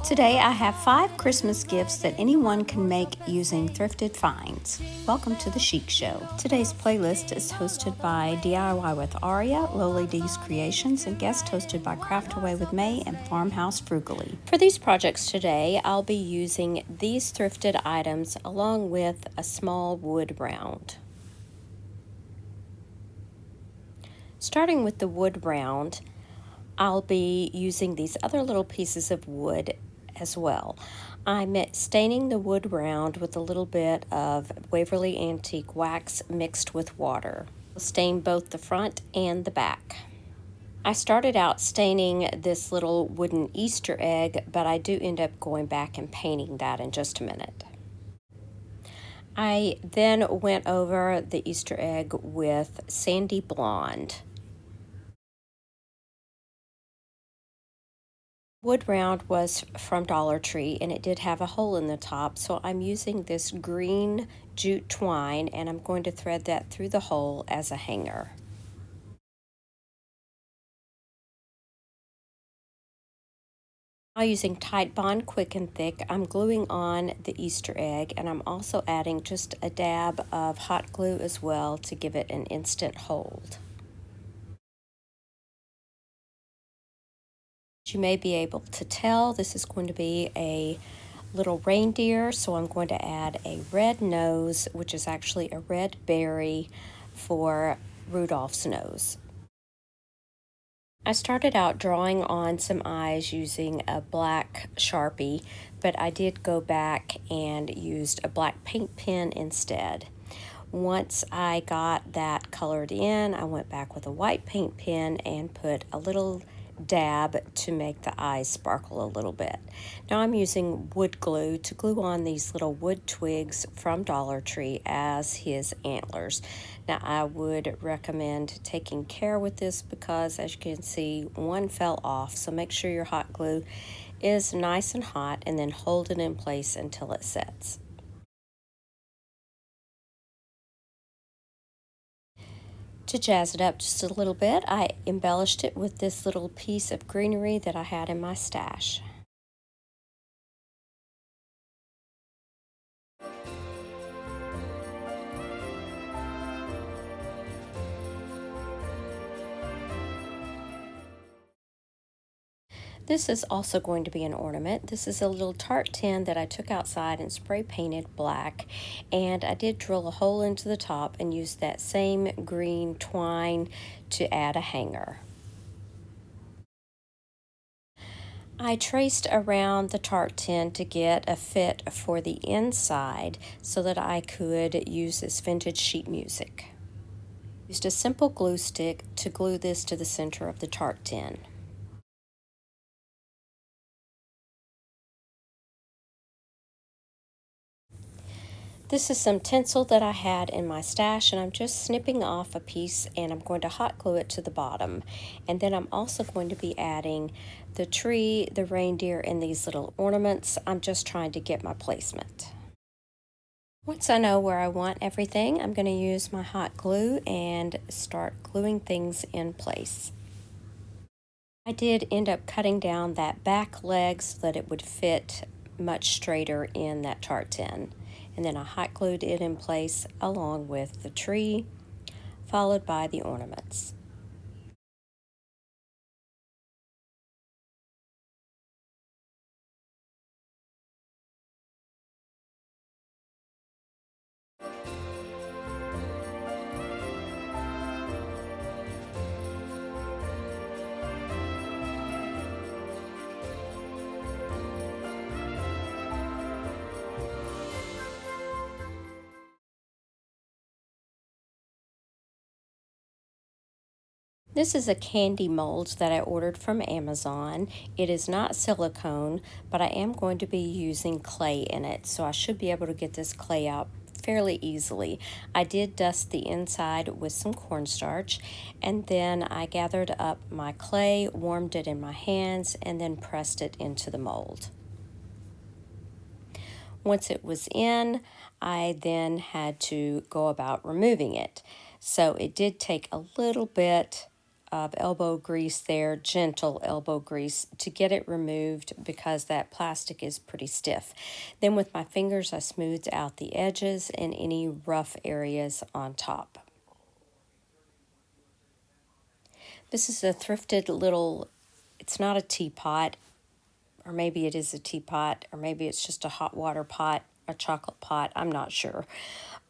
Today I have 5 Christmas gifts that anyone can make using thrifted finds. Welcome to the Chic Show. Today's playlist is hosted by DIY with Aria, Lowly D's Creations, and guest hosted by Craft Away with May and Farmhouse Frugally. For these projects today, I'll be using these thrifted items along with a small wood round. Starting with the wood round, I'll be using these other little pieces of wood as well. I'm staining the wood round with a little bit of Waverly Antique wax mixed with water. I'll stain both the front and the back. I started out staining this little wooden Easter egg, but I do end up going back and painting that in just a minute. I then went over the Easter egg with Sandy Blonde. Wood round was from Dollar Tree and it did have a hole in the top, so I'm using this green jute twine and I'm going to thread that through the hole as a hanger. Now using Tite Bond Quick and Thick, I'm gluing on the Easter egg and I'm also adding just a dab of hot glue as well to give it an instant hold. As you may be able to tell, this is going to be a little reindeer, so I'm going to add a red nose, which is actually a red berry for Rudolph's nose. I started out drawing on some eyes using a black Sharpie, but I did go back and used a black paint pen instead. Once I got that colored in, I went back with a white paint pen and put a little dab to make the eyes sparkle a little bit. Now I'm using wood glue to glue on these little wood twigs from Dollar Tree as his antlers. Now I would recommend taking care with this because, as you can see, one fell off, so make sure your hot glue is nice and hot and then hold it in place until it sets. To jazz it up just a little bit, I embellished it with this little piece of greenery that I had in my stash. This is also going to be an ornament. This is a little Tart tin that I took outside and spray painted black, and I did drill a hole into the top and use that same green twine to add a hanger. I traced around the Tart tin to get a fit for the inside so that I could use this vintage sheet music. Used a simple glue stick to glue this to the center of the Tart tin. This is some tinsel that I had in my stash, and I'm just snipping off a piece and I'm going to hot glue it to the bottom. And then I'm also going to be adding the tree, the reindeer, and these little ornaments. I'm just trying to get my placement. Once I know where I want everything, I'm going to use my hot glue and start gluing things in place. I did end up cutting down that back leg so that it would fit much straighter in that Tart tin. And then I hot glued it in place along with the tree, followed by the ornaments. This is a candy mold that I ordered from Amazon. It is not silicone, but I am going to be using clay in it, so I should be able to get this clay out fairly easily. I did dust the inside with some cornstarch, and then I gathered up my clay, warmed it in my hands, and then pressed it into the mold. Once it was in, I then had to go about removing it. So it did take a little bit of elbow grease there, gentle elbow grease, to get it removed because that plastic is pretty stiff. Then with my fingers, I smoothed out the edges and any rough areas on top. This is a thrifted little, it's not a teapot, or maybe it is a teapot, or maybe it's just a hot water pot, a chocolate pot, I'm not sure.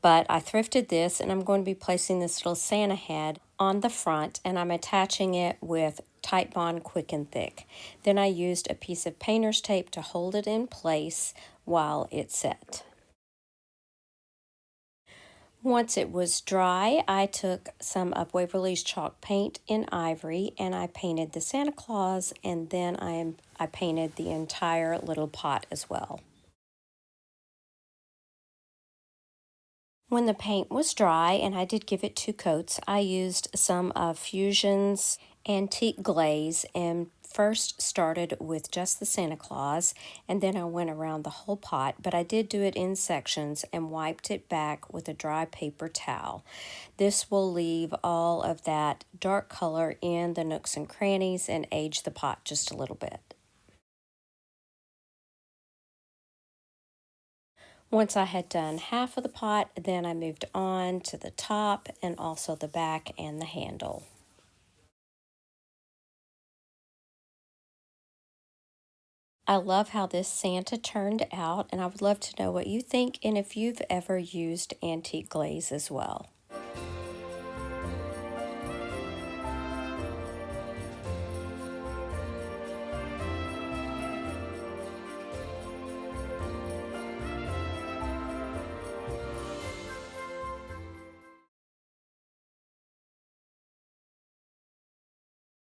But I thrifted this, and I'm going to be placing this little Santa head on the front, and I'm attaching it with Tight Bond Quick and Thick. Then I used a piece of painter's tape to hold it in place while it set. Once it was dry, I took some of Waverly's chalk paint in ivory and I painted the Santa Claus, and then I painted the entire little pot as well. When the paint was dry, and I did give it 2 coats, I used some of Fusion's antique glaze and first started with just the Santa Claus, and then I went around the whole pot, but I did do it in sections and wiped it back with a dry paper towel. This will leave all of that dark color in the nooks and crannies and age the pot just a little bit. Once I had done half of the pot, then I moved on to the top and also the back and the handle. I love how this Santa turned out, and I would love to know what you think and if you've ever used antique glaze as well.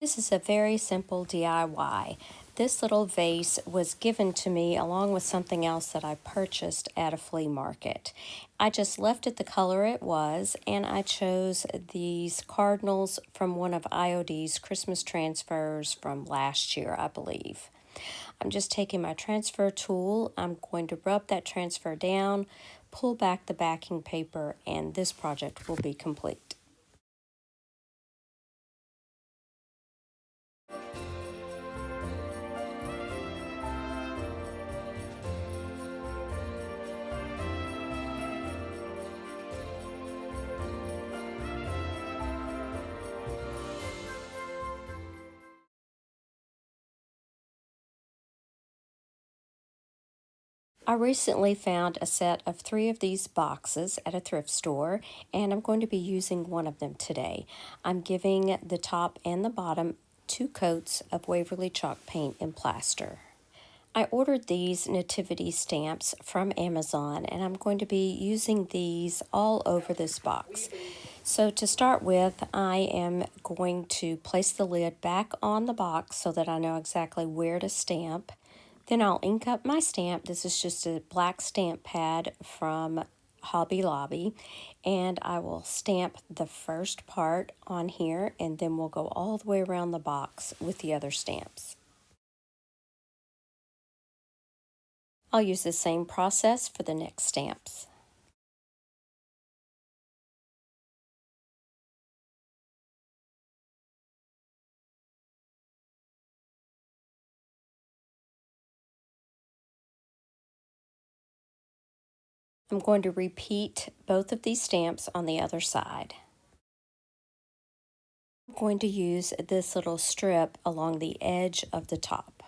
This is a very simple DIY. This little vase was given to me along with something else that I purchased at a flea market. I just left it the color it was, and I chose these Cardinals from one of IOD's Christmas transfers from last year, I believe. I'm just taking my transfer tool. I'm going to rub that transfer down, pull back the backing paper, and this project will be complete. I recently found a set of 3 of these boxes at a thrift store, and I'm going to be using one of them today. I'm giving the top and the bottom 2 coats of Waverly chalk paint and plaster. I ordered these Nativity stamps from Amazon, and I'm going to be using these all over this box. So to start with, I am going to place the lid back on the box so that I know exactly where to stamp. Then I'll ink up my stamp. This is just a black stamp pad from Hobby Lobby, and I will stamp the first part on here, and then we'll go all the way around the box with the other stamps. I'll use the same process for the next stamps. I'm going to repeat both of these stamps on the other side. I'm going to use this little strip along the edge of the top.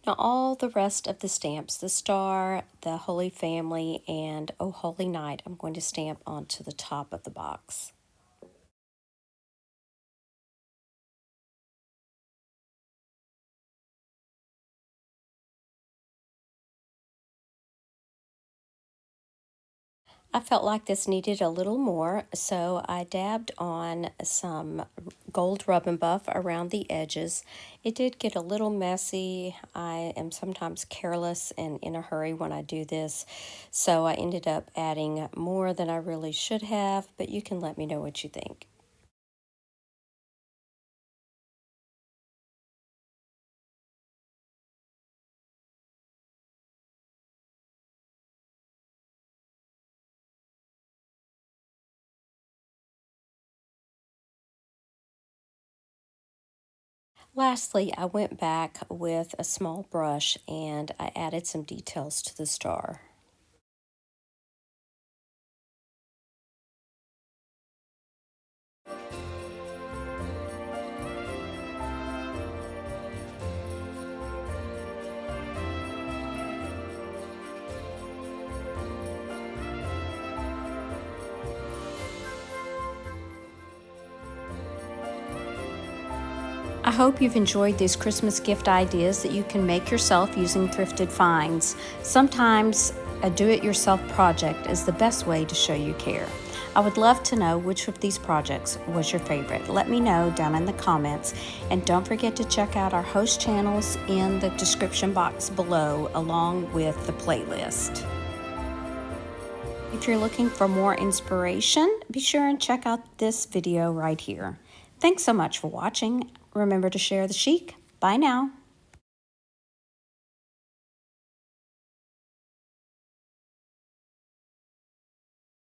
Now all the rest of the stamps, the star, the Holy Family, and Oh Holy Night, I'm going to stamp onto the top of the box. I felt like this needed a little more, so I dabbed on some gold rub and buff around the edges. It did get a little messy. I am sometimes careless and in a hurry when I do this, so I ended up adding more than I really should have, but you can let me know what you think. Lastly, I went back with a small brush and I added some details to the star. I hope you've enjoyed these Christmas gift ideas that you can make yourself using thrifted finds. Sometimes a do-it-yourself project is the best way to show you care. I would love to know which of these projects was your favorite. Let me know down in the comments, and don't forget to check out our host channels in the description box below along with the playlist. If you're looking for more inspiration, be sure and check out this video right here. Thanks so much for watching. Remember to share the chic. Bye now.